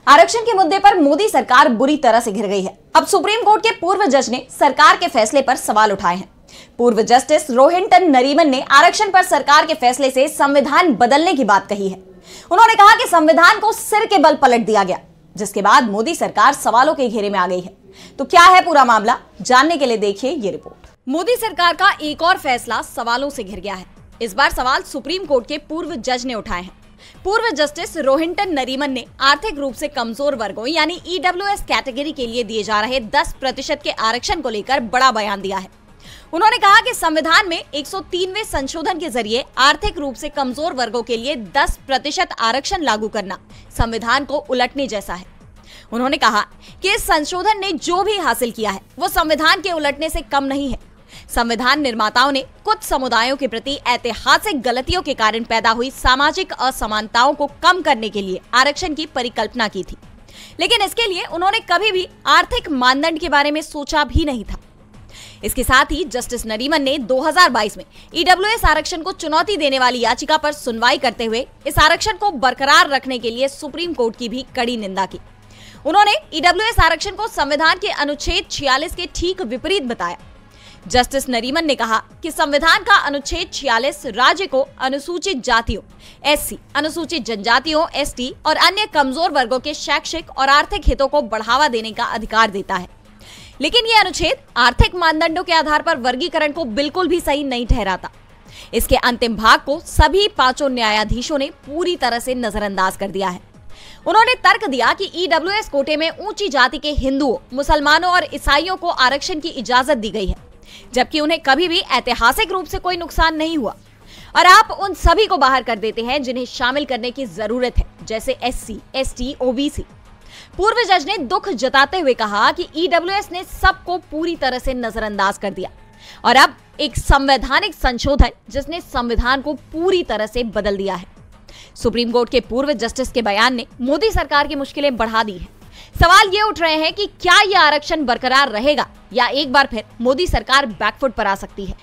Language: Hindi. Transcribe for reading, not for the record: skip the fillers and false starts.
आरक्षण के मुद्दे पर मोदी सरकार बुरी तरह से घिर गई है। अब सुप्रीम कोर्ट के पूर्व जज ने सरकार के फैसले पर सवाल उठाए हैं। पूर्व जस्टिस रोहिंटन नरीमन ने आरक्षण पर सरकार के फैसले से संविधान बदलने की बात कही है। उन्होंने कहा कि संविधान को सिर के बल पलट दिया गया, जिसके बाद मोदी सरकार सवालों के घेरे में आ गई है। तो क्या है पूरा मामला, जानने के लिए देखिए ये रिपोर्ट। मोदी सरकार का एक और फैसला सवालों से घिर गया है। इस बार सवाल सुप्रीम कोर्ट के पूर्व जज ने उठाए हैं। पूर्व जस्टिस रोहिंटन नरीमन ने आर्थिक रूप से कमजोर वर्गों यानी ईडब्ल्यूएस कैटेगरी के लिए दिए जा रहे 10% के आरक्षण को लेकर बड़ा बयान दिया है। उन्होंने कहा कि संविधान में 103वें संशोधन के जरिए आर्थिक रूप से कमजोर वर्गों के लिए 10% आरक्षण लागू करना संविधान को उलटने जैसा है। उन्होंने कहा कि इस संशोधन ने जो भी हासिल किया है वो संविधान के उलटने से कम नहीं है। संविधान निर्माताओं ने कुछ समुदायों के प्रति ऐतिहासिक गलतियों के कारण पैदा हुई सामाजिक असमानताओं को कम करने के लिए आरक्षण की परिकल्पना की थी, लेकिन इसके लिए उन्होंने कभी भी आर्थिक मानदंड के बारे में सोचा भी नहीं था। इसके साथ ही जस्टिस नरीमन ने 2022 में ईडब्ल्यूएस आरक्षण को चुनौती देने वाली याचिका पर सुनवाई करते हुए इस आरक्षण को बरकरार रखने के लिए सुप्रीम कोर्ट की भी कड़ी निंदा की। उन्होंने ईडब्ल्यूएस आरक्षण को संविधान के अनुच्छेद 46 के ठीक विपरीत बताया। जस्टिस नरीमन ने कहा कि संविधान का अनुच्छेद 46 राज्य को अनुसूचित जातियों एससी, अनुसूचित जनजातियों एसटी और अन्य कमजोर वर्गों के शैक्षिक और आर्थिक हितों को बढ़ावा देने का अधिकार देता है, लेकिन यह अनुच्छेद आर्थिक मानदंडों के आधार पर वर्गीकरण को बिल्कुल भी सही नहीं ठहराता। इसके अंतिम भाग को सभी 5 न्यायाधीशों ने पूरी तरह से नजरअंदाज कर दिया है। उन्होंने तर्क दिया कि ईडब्ल्यूएस कोटे में ऊंची जाति के हिंदुओं, मुसलमानों और ईसाइयों को आरक्षण की इजाजत दी गई है, जबकि उन्हें कभी भी ऐतिहासिक रूप से कोई नुकसान नहीं हुआ, और आप उन सभी को बाहर कर देते हैं जिन्हें शामिल करने की जरूरत है, जैसे एससी, एसटी, ओबीसी। पूर्व जज ने दुख जताते हुए कहा कि ईडब्ल्यूएस ने सबको पूरी तरह से नजरअंदाज कर दिया और अब एक संवैधानिक संशोधन जिसने संविधान को पूरी तरह से बदल दिया है। सुप्रीम कोर्ट के पूर्व जस्टिस के बयान ने मोदी सरकार की मुश्किलें बढ़ा दी हैं। सवाल ये उठ रहे हैं कि क्या यह आरक्षण बरकरार रहेगा या एक बार फिर मोदी सरकार बैकफुट पर आ सकती है।